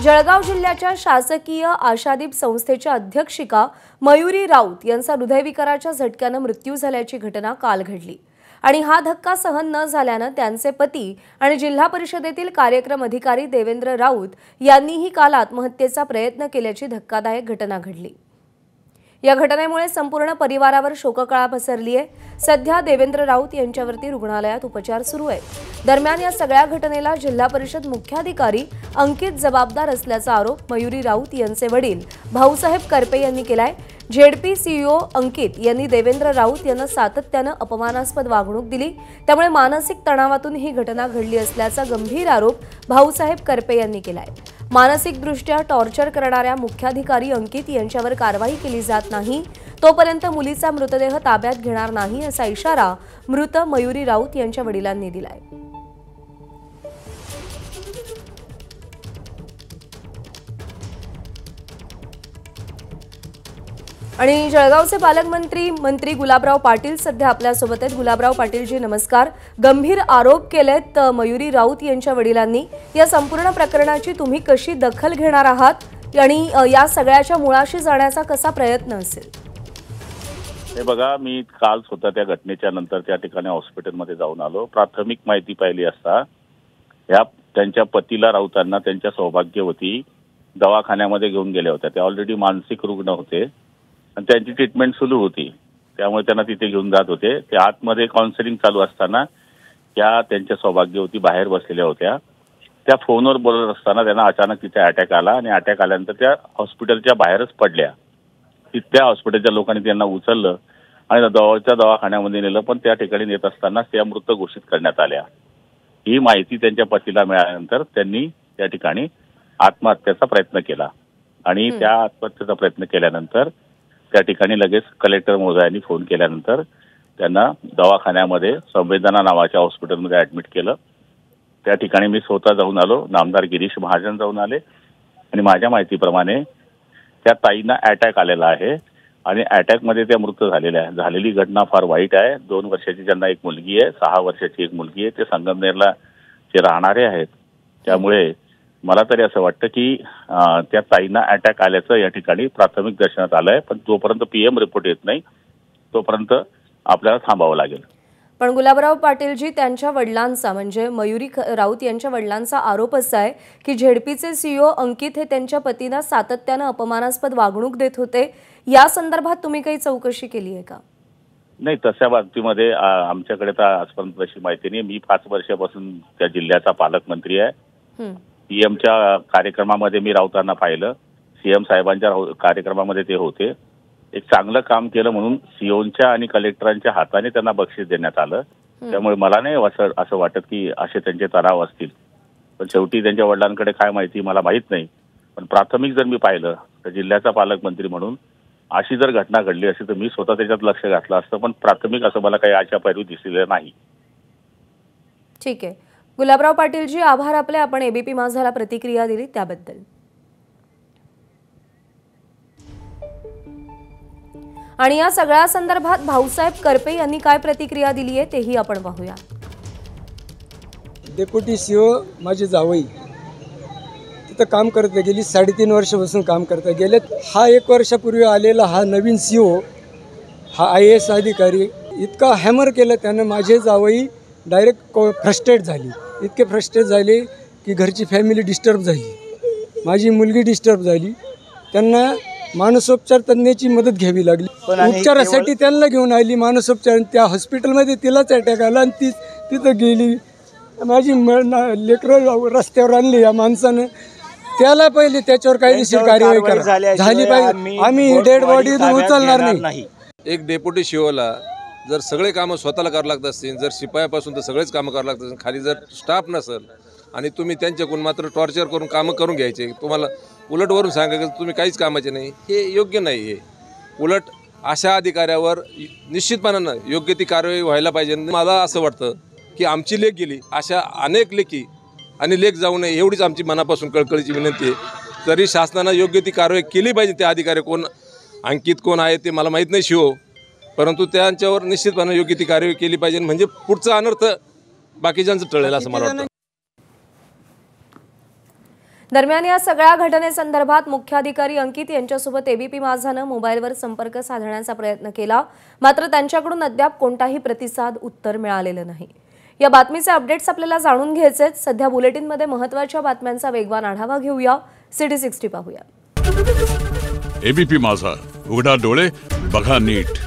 जळगाव जिल्ह्याच्या शासकीय आशादीप संस्थेच्या अध्यक्षिका मयुरी राऊत यांचा हृदयविकाराच्या झटक्याने मृत्यू झाल्याची घटना काल घडली आणि हा धक्का सहन न झाल्याने त्यांचे पती आणि जिल्हा परिषदेतील कार्यक्रम अधिकारी देवेंद्र राऊत यांनीही काल आत्महत्येचा प्रयत्न केल्याची धक्कादायक घटना घडली। या घटनेमुळे संपूर्ण परिवारावर शोककळा पसरली आहे। सध्या देवेंद्र राऊत यांच्यावरती रुग्णालयात उपचार सुरू आहेत। दरम्यान या सगळ्या घटनेला जिल्हा परिषद मुख्याधिकारी अंकित जबाबदार असल्याचा आरोप मयुरी राऊत यांचे वडील भाऊसाहेब करपे यांनी केलाय। झेडपी सीईओ अंकित यांनी देवेंद्र राऊत यांना सातत्याने अपमानास्पद वागणूक दिली, त्यामुळे मानसिक तणावातून ही घटना घडली असल्याचा गंभीर आरोप भाऊसाहेब करपे यांनी केलाय। मानसिकदृष्ट्या टॉर्चर करणाऱ्या मुख्याधिकारी अंकित यांच्यावर कारवाई केली जात नाही तोपर्यंत मुलीचा मृतदेह ताब्यात घेणार नाही असा इशारा मृत मयुरी राऊत यांच्या वडिलांनी दिलाय। आणि जळगावचे पालकमंत्री गुलाबराव पाटील सध्या आपल्या सोबत आहेत। गुलाबराव पाटील जी नमस्कार। गंभीर आरोप केलेत मयुरी राऊत यांच्या वडिलांनी। या संपूर्ण प्रकरणाची तुम्ही कशी दखल घेणार आहात आणि या सगळ्याच्या मुळाशी जाण्याचा कसा प्रयत्न असेल? हे बघा, मी काल स्वतः त्या घटनेच्या नंतर त्या ठिकाणी हॉस्पिटलमध्ये जाऊन आलो। प्राथमिक माहिती पाहिली असता या त्यांच्या पतीला राऊतांना त्यांच्या सौभाग्यवती दवाखान्यामध्ये घेऊन गेल्या होत्या। ते ऑलरेडी मानसिक रुग्ण होते आणि त्यांची ट्रीटमेंट सुरू होती, त्यामुळे त्यांना तिथे घेऊन जात होते। ते आतमध्ये काउन्सिलिंग चालू असताना त्या त्यांच्या सौभाग्यवती बाहेर बसलेल्या होत्या। त्या फोनवर बोलत असताना त्यांना अचानक तिथे अटॅक आला आणि अटॅक आल्यानंतर त्या हॉस्पिटलच्या बाहेरच पडल्या। तिथल्या हॉस्पिटलच्या लोकांनी त्यांना उचललं आणि जवळच्या दवाखान्यामध्ये नेलं, पण त्या ठिकाणी नेत असताना त्या मृत घोषित करण्यात आल्या। ही माहिती त्यांच्या पतीला मिळाल्यानंतर त्यांनी त्या ठिकाणी आत्महत्येचा प्रयत्न केला आणि त्या आत्महत्येचा प्रयत्न केल्यानंतर त्या ठिकाणी लगेच कलेक्टर महोदयांनी फोन केल्यानंतर त्यांना दवाखान्यामध्ये संवेदना नावाच्या हॉस्पिटलमध्ये ऍडमिट केलं। त्या ठिकाणी मी स्वतः जाऊन आलो, नामदार गिरीश महाजन जाऊन आले आणि माझ्या माहितीप्रमाणे त्या ताईंना अटॅक आलेला आहे आणि अटॅकमध्ये त्या मृत झालेल्या आहे। झालेली घटना फार वाईट आहे। 2 वर्षाची ज्यांना एक मुलगी आहे, 6 वर्षाची एक मुलगी आहे, ते संगमनेरला ते राहणारे आहेत। त्यामुळे मला तरी असं वाटतं की त्या ताईंना अटॅक आल्याचं या ठिकाणी प्राथमिक दर्शनात आलंय, पण जोपर्यंत पीएम रिपोर्ट येत नाही तोपर्यंत आपल्याला थांबावं लागेल। पण गुलाबराव पाटील जी त्यांच्या वडिलांचा म्हणजे मयुरी राऊत यांच्या वडिलांचा आरोप असा आहे की झेडपीचे सीईओ अंकित हे त्यांच्या पतींना सातत्याने अपमानास्पद वागणूक देत होते। या संदर्भात तुम्ही काही चौकशी केली आहे का? नाही, तशा बाबतीमध्ये आमच्याकडे तर आजपर्यंत तशी माहिती नाही। मी 5 वर्षापासून त्या जिल्ह्याचा पालकमंत्री आहे। पीएमच्या कार्यक्रमामध्ये मी राऊतांना पाहिलं, सीएम साहेबांच्या कार्यक्रमामध्ये ते होते। एक चांगलं काम केलं म्हणून सीओच्या आणि कलेक्टरांच्या हाताने त्यांना बक्षीस देण्यात आलं। त्यामुळे मला नाही असं वाटत की असे त्यांचे तणाव असतील, पण शेवटी त्यांच्या वडिलांकडे काय माहिती मला माहित नाही। पण प्राथमिक जर मी पाहिलं तर जिल्ह्याचा पालकमंत्री म्हणून अशी जर घटना घडली असती तर मी स्वतः त्याच्यात लक्ष घातलं असतं, पण प्राथमिक असं मला काही आशा पैलू दिसलेलं नाही। ठीक आहे गुलाबराव पाटील जी, आभार आपले। आपण एबीपी माझाला प्रतिक्रिया दिली त्याबद्दल। आणि या सगळ्या संदर्भात भाऊसाहेब करपे यांनी काय प्रतिक्रिया दिली आहे तेही आपण पाहूया। डेप्युटी सीओ माझे जावई तिथं काम करते, गेली 3.5 वर्षापासून काम करते। गेले हा 1 वर्षापूर्वी आलेला हा नवीन सीओ हा IAS अधिकारी इतका हॅमर केलं त्यानं, माझे जावई डायरेक्ट फ्रस्ट्रेट झाली। इतके फ्रस्ट्रेट झाले की घरची फॅमिली डिस्टर्ब झाली, माझी मुलगी डिस्टर्ब झाली। त्यांना मानसोपचार तज्ञाची मदत घ्यावी लागली। उपचारासाठी त्यांना घेऊन आली मानसोपचार, त्या हॉस्पिटलमध्ये तिलाच अटॅक आला आणि ती तिथं गेली। माझी लेकरं रस्त्यावर आणली या माणसानं, त्याला पहिले त्याच्यावर कायदेशीर कार्यवाही झाली पाहिजे। आम्ही डेड बॉडी उचलणार नाही। एक डेप्युटी सीओला जर सगळे कामं स्वतःला करावं लागत असतील, जर शिपायापासून तर सगळेच कामं करावं लागत असतील, खाली जर स्टाफ नसेल आणि तुम्ही त्यांच्याकडून मात्र टॉर्चर करून कामं करून घ्यायचे, तुम्हाला उलटवरून सांगा की तुम्ही काहीच कामाचे नाही, हे योग्य नाही। हे उलट अशा अधिकाऱ्यावर निश्चितपणानं योग्य ती कारवाई व्हायला पाहिजे। मला असं वाटतं की आमची लेख गेली, अशा अनेक लेखी आणि लेख जाऊ नये एवढीच आमची मनापासून कळकळीची विनंती आहे। तरी शासनानं योग्य ती कारवाई केली पाहिजे। त्या अधिकारी कोण, अंकित कोण आहे ते मला माहीत नाही शिव, परंतु त्यांच्यावर निश्चितपणे योग्य ती कारवाई केली पाहिजे, म्हणजे पुढचा अनर्थ बाकीच्यांचं टळेल असं मला वाटतं। दरम्यान या सगळ्या घटनेसंदर्भात मुख्याधिकारी अंकित यांच्यासोबत एबीपी माझानं मोबाईलवर संपर्क साधण्याचा प्रयत्न केला, मात्र त्यांच्याकडून अद्याप कोणताही प्रतिसाद उत्तर मिळालेलं नाही। या बातमीचे अपडेट्स आपल्याला जाणून घ्यायचेत। सध्या बुलेटिनमध्ये महत्त्वाच्या बातम्यांचा वेगवान आढावा घेऊया। सिटी 60 पाहूया। एबीपी माझा, उघडा डोळे बघा नीट।